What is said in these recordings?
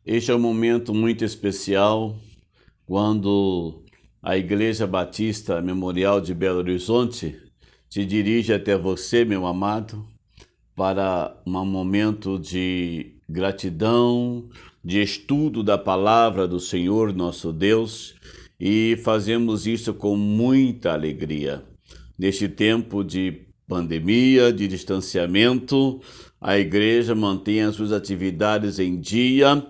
Este é um momento muito especial quando a Igreja Batista Memorial de Belo Horizonte se dirige até você, meu amado, para um momento de gratidão, de estudo da palavra do Senhor nosso Deus, e fazemos isso com muita alegria. Neste tempo de pandemia, de distanciamento, a igreja mantém as suas atividades em dia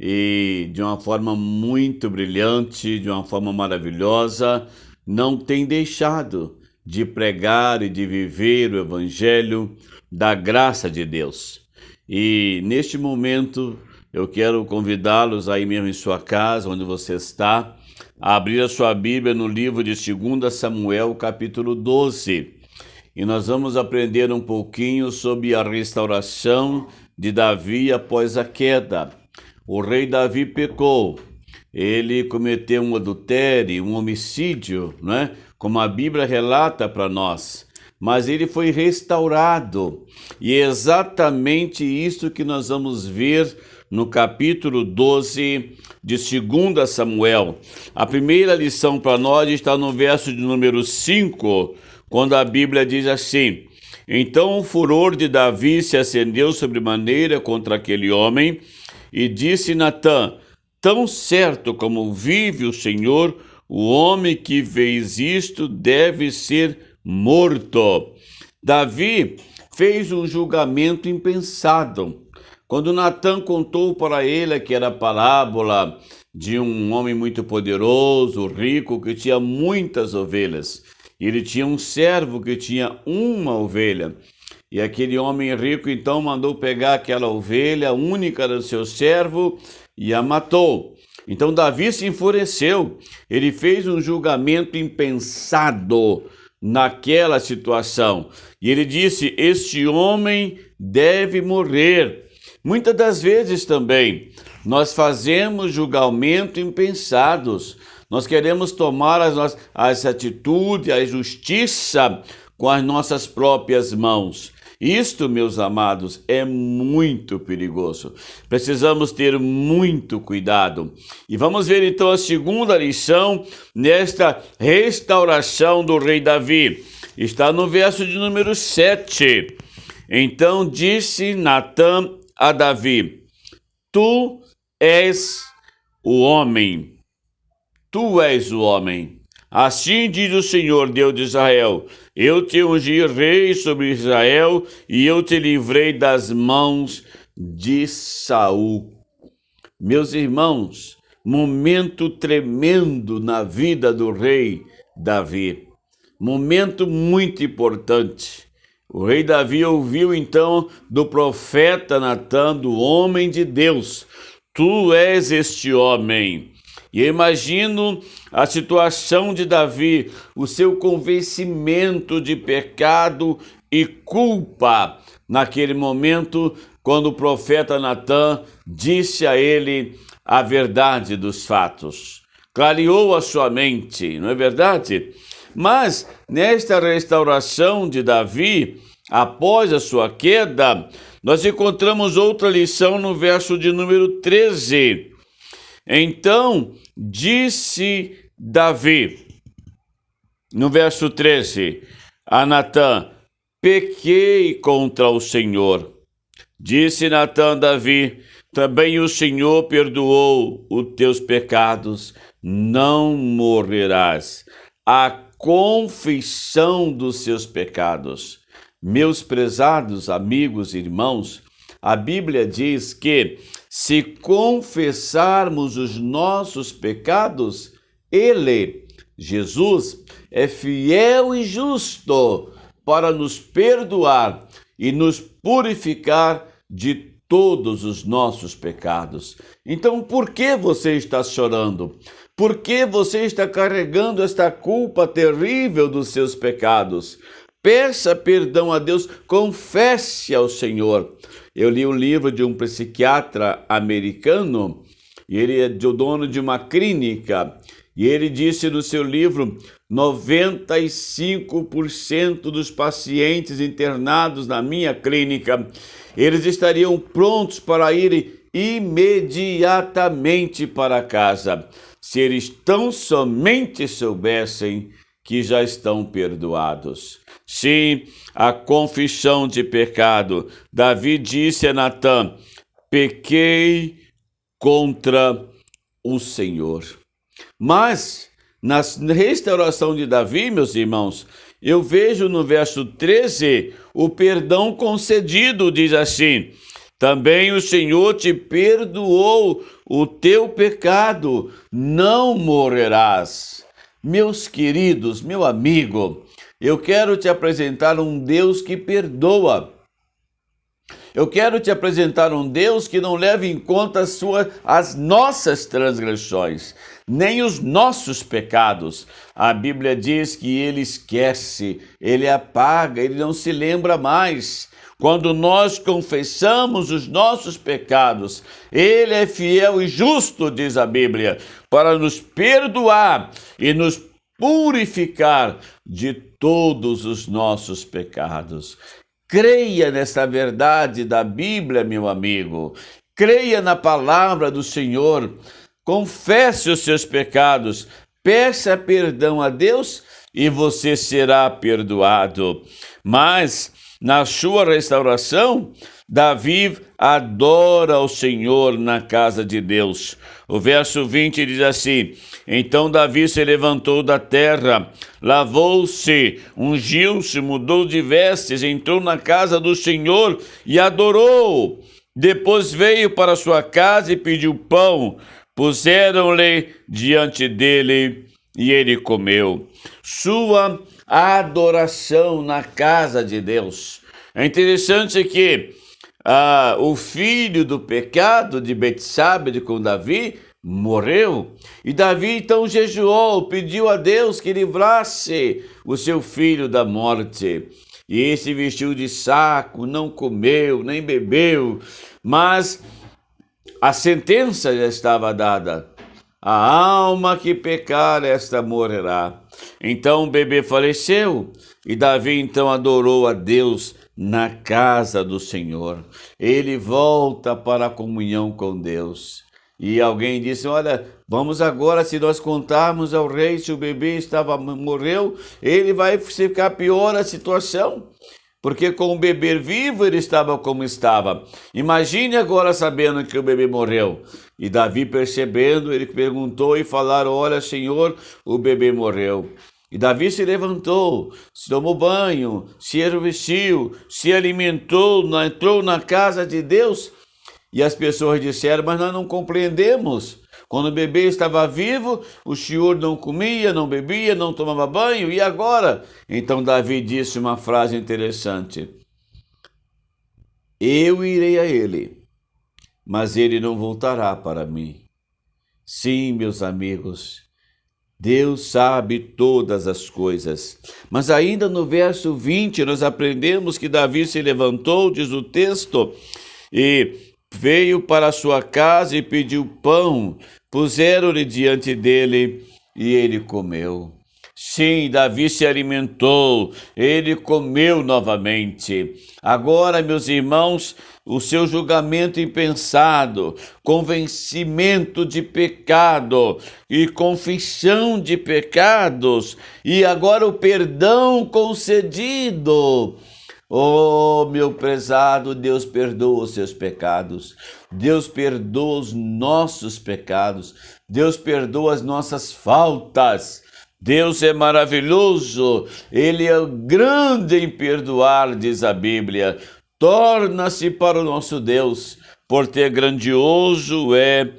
e de uma forma muito brilhante, de uma forma maravilhosa, não tem deixado de pregar e de viver o evangelho da graça de Deus. E neste momento eu quero convidá-los aí mesmo em sua casa, onde você está, a abrir a sua Bíblia no livro de 2 Samuel, capítulo 12. E nós vamos aprender um pouquinho sobre a restauração de Davi após a queda. O rei Davi pecou, ele cometeu um adultério, um homicídio, né? Como a Bíblia relata para nós. Mas ele foi restaurado. E é exatamente isso que nós vamos ver no capítulo 12 de 2 Samuel. A primeira lição para nós está no verso de número 5, quando a Bíblia diz assim: Então o furor de Davi se acendeu sobremaneira contra aquele homem, e disse Natã: Tão certo como vive o Senhor, o homem que fez isto deve ser morto. Davi fez um julgamento impensado. Quando Natã contou para ele aquela parábola de um homem muito poderoso, rico, que tinha muitas ovelhas. Ele tinha um servo que tinha uma ovelha. E aquele homem rico então mandou pegar aquela ovelha única do seu servo e a matou. Então Davi se enfureceu. Ele fez um julgamento impensado naquela situação. E ele disse: Este homem deve morrer. Muitas das vezes também nós fazemos julgamento impensados. Nós queremos tomar as atitudes, a justiça com as nossas próprias mãos. Isto, meus amados, é muito perigoso. Precisamos ter muito cuidado. E vamos ver então a segunda lição nesta restauração do rei Davi. Está no verso de número 7. Então disse Natã a Davi: Tu és o homem. Tu és o homem. Assim diz o Senhor, Deus de Israel: Eu te ungi rei sobre Israel e eu te livrei das mãos de Saul. Meus irmãos, momento tremendo na vida do rei Davi. Momento muito importante. O rei Davi ouviu então do profeta Natã, do homem de Deus: Tu és este homem. E eu imagino a situação de Davi, o seu convencimento de pecado e culpa naquele momento, quando o profeta Natã disse a ele a verdade dos fatos. Clareou a sua mente, não é verdade? Mas nesta restauração de Davi, após a sua queda, nós encontramos outra lição no verso de número 13. Então disse Davi, no verso 13, a Natã: Pequei contra o Senhor. Disse Natã a Davi: Também o Senhor perdoou os teus pecados, não morrerás. A confissão dos seus pecados. Meus prezados amigos e irmãos, a Bíblia diz que se confessarmos os nossos pecados, Ele, Jesus, é fiel e justo para nos perdoar e nos purificar de todos os nossos pecados. Então, por que você está chorando? Por que você está carregando esta culpa terrível dos seus pecados? Peça perdão a Deus, confesse ao Senhor. Eu li um livro de um psiquiatra americano, e ele é o dono de uma clínica, e ele disse no seu livro: 95% dos pacientes internados na minha clínica, eles estariam prontos para irem imediatamente para casa, se eles tão somente soubessem que já estão perdoados. Sim, a confissão de pecado. Davi disse a Natã: pequei contra o Senhor. Mas, na restauração de Davi, meus irmãos, eu vejo no verso 13 o perdão concedido, diz assim: também o Senhor te perdoou o teu pecado, não morrerás. Meus queridos, meu amigo, eu quero te apresentar um Deus que perdoa. Eu quero te apresentar um Deus que não leva em conta as nossas transgressões, nem os nossos pecados. A Bíblia diz que Ele esquece, Ele apaga, Ele não se lembra mais. Quando nós confessamos os nossos pecados, Ele é fiel e justo, diz a Bíblia, para nos perdoar e nos purificar de todos os nossos pecados. Creia nessa verdade da Bíblia, meu amigo. Creia na palavra do Senhor. Confesse os seus pecados. Peça perdão a Deus e você será perdoado. Mas, na sua restauração, Davi adora ao Senhor na casa de Deus. O verso 20 diz assim: então Davi se levantou da terra, lavou-se, ungiu-se, mudou de vestes, entrou na casa do Senhor e adorou. Depois veio para sua casa e pediu pão. Puseram-lhe diante dele e ele comeu. Sua adoração na casa de Deus. É interessante que o filho do pecado de Betsabe com Davi morreu, e Davi então jejuou, pediu a Deus que livrasse o seu filho da morte. E esse vestiu de saco, não comeu, nem bebeu, mas a sentença já estava dada: a alma que pecar, esta morrerá. Então o bebê faleceu, e Davi então adorou a Deus na casa do Senhor. Ele volta para a comunhão com Deus. E alguém disse: olha, vamos agora, se nós contarmos ao rei se o bebê morreu, ele vai ficar pior a situação. Porque com o bebê vivo ele estava como estava. Imagine agora sabendo que o bebê morreu. E Davi, percebendo, ele perguntou e falaram: olha, Senhor, o bebê morreu. E Davi se levantou, se tomou banho, se revestiu, se alimentou, entrou na casa de Deus. E as pessoas disseram: mas nós não compreendemos. Quando o bebê estava vivo, o Senhor não comia, não bebia, não tomava banho, e agora? Então Davi disse uma frase interessante: eu irei a ele, mas ele não voltará para mim. Sim, meus amigos, Deus sabe todas as coisas. Mas ainda no verso 20, nós aprendemos que Davi se levantou, diz o texto, e veio para a sua casa e pediu pão. Puseram-lhe diante dele e ele comeu. Sim, Davi se alimentou, ele comeu novamente. Agora, meus irmãos, o seu julgamento impensado, convencimento de pecado e confissão de pecados, e agora o perdão concedido. Oh, meu prezado, Deus perdoa os seus pecados, Deus perdoa os nossos pecados, Deus perdoa as nossas faltas. Deus é maravilhoso, Ele é grande em perdoar, diz a Bíblia. Torna-se para o nosso Deus, porque grandioso é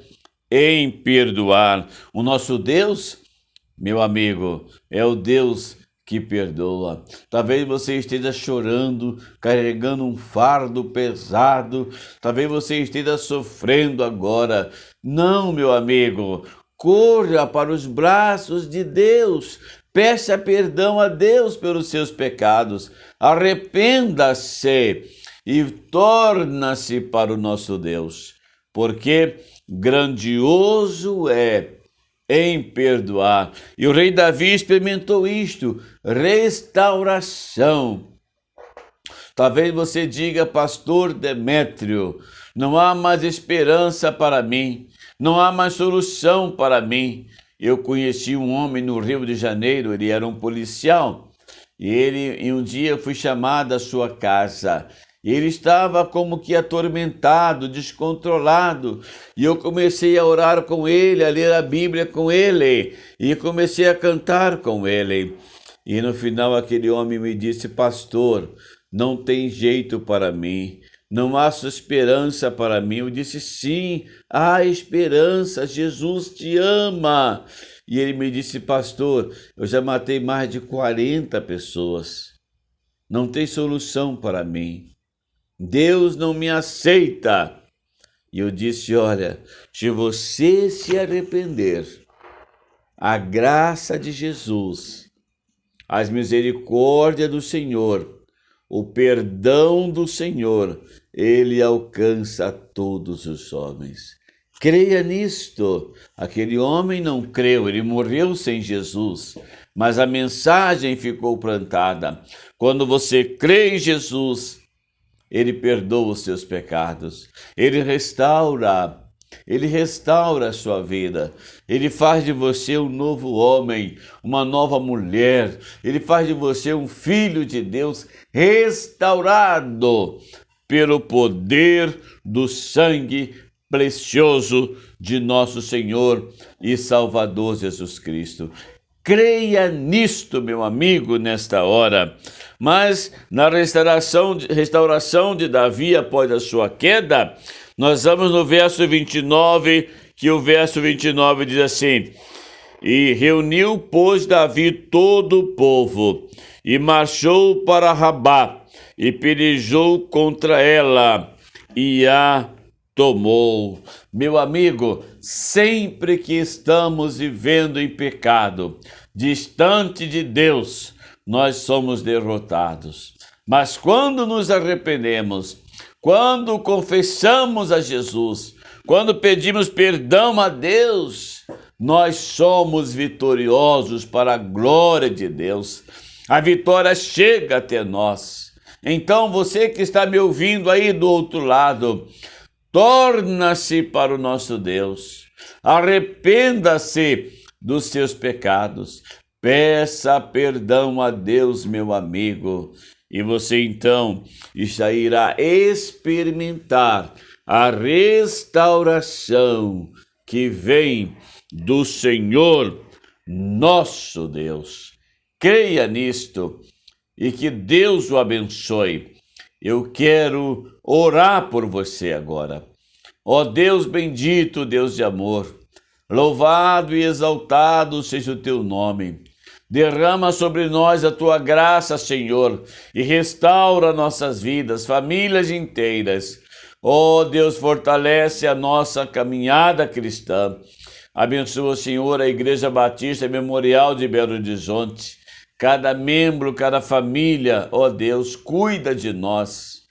em perdoar. O nosso Deus, meu amigo, é o Deus que perdoa. Talvez você esteja chorando, carregando um fardo pesado, talvez você esteja sofrendo agora. Não, meu amigo, corra para os braços de Deus, peça perdão a Deus pelos seus pecados, arrependa-se e torna-se para o nosso Deus, porque grandioso é em perdoar. E o rei Davi experimentou isto, restauração. Talvez você diga: pastor Demétrio, não há mais esperança para mim, não há mais solução para mim. Eu conheci um homem no Rio de Janeiro, ele era um policial, e um dia eu fui chamado à sua casa. Ele estava como que atormentado, descontrolado, e eu comecei a orar com ele, a ler a Bíblia com ele, e comecei a cantar com ele. E no final aquele homem me disse: pastor, não tem jeito para mim, não há esperança para mim. Eu disse: sim, há esperança, Jesus te ama. E ele me disse: pastor, eu já matei mais de 40 pessoas, não tem solução para mim. Deus não me aceita. E eu disse: olha, se você se arrepender, a graça de Jesus, as misericórdias do Senhor, o perdão do Senhor, ele alcança todos os homens. Creia nisto. Aquele homem não creu, ele morreu sem Jesus, mas a mensagem ficou plantada. Quando você crê em Jesus, ele perdoa os seus pecados, ele restaura a sua vida, ele faz de você um novo homem, uma nova mulher, ele faz de você um filho de Deus restaurado pelo poder do sangue precioso de nosso Senhor e Salvador Jesus Cristo. Creia nisto, meu amigo, nesta hora. Mas na restauração de Davi após a sua queda, nós vamos no verso 29, que o verso 29 diz assim: e reuniu, pois, Davi todo o povo, e marchou para Rabá, e pelejou contra ela, e a tomou. Meu amigo, sempre que estamos vivendo em pecado, distante de Deus, nós somos derrotados. Mas quando nos arrependemos, quando confessamos a Jesus, quando pedimos perdão a Deus, nós somos vitoriosos para a glória de Deus. A vitória chega até nós. Então você que está me ouvindo aí do outro lado, torna-se para o nosso Deus, arrependa-se dos seus pecados, peça perdão a Deus, meu amigo, e você então já irá experimentar a restauração que vem do Senhor nosso Deus. Creia nisto e que Deus o abençoe. Eu quero orar por você agora. Ó Deus bendito, Deus de amor, louvado e exaltado seja o teu nome. Derrama sobre nós a tua graça, Senhor, e restaura nossas vidas, famílias inteiras. Ó Deus, fortalece a nossa caminhada cristã. Abençoa, Senhor, a Igreja Batista Memorial de Belo Horizonte. Cada membro, cada família, ó Deus, cuida de nós.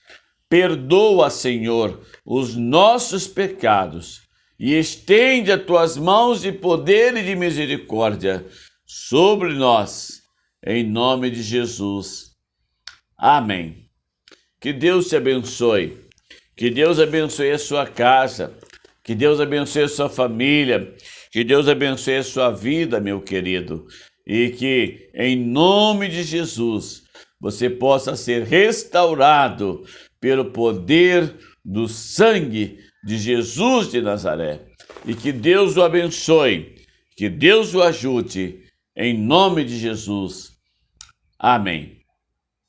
Perdoa, Senhor, os nossos pecados e estende as tuas mãos de poder e de misericórdia sobre nós, em nome de Jesus. Amém. Que Deus te abençoe, que Deus abençoe a sua casa, que Deus abençoe a sua família, que Deus abençoe a sua vida, meu querido, e que, em nome de Jesus, você possa ser restaurado pelo poder do sangue de Jesus de Nazaré. E que Deus o abençoe, que Deus o ajude, em nome de Jesus. Amém.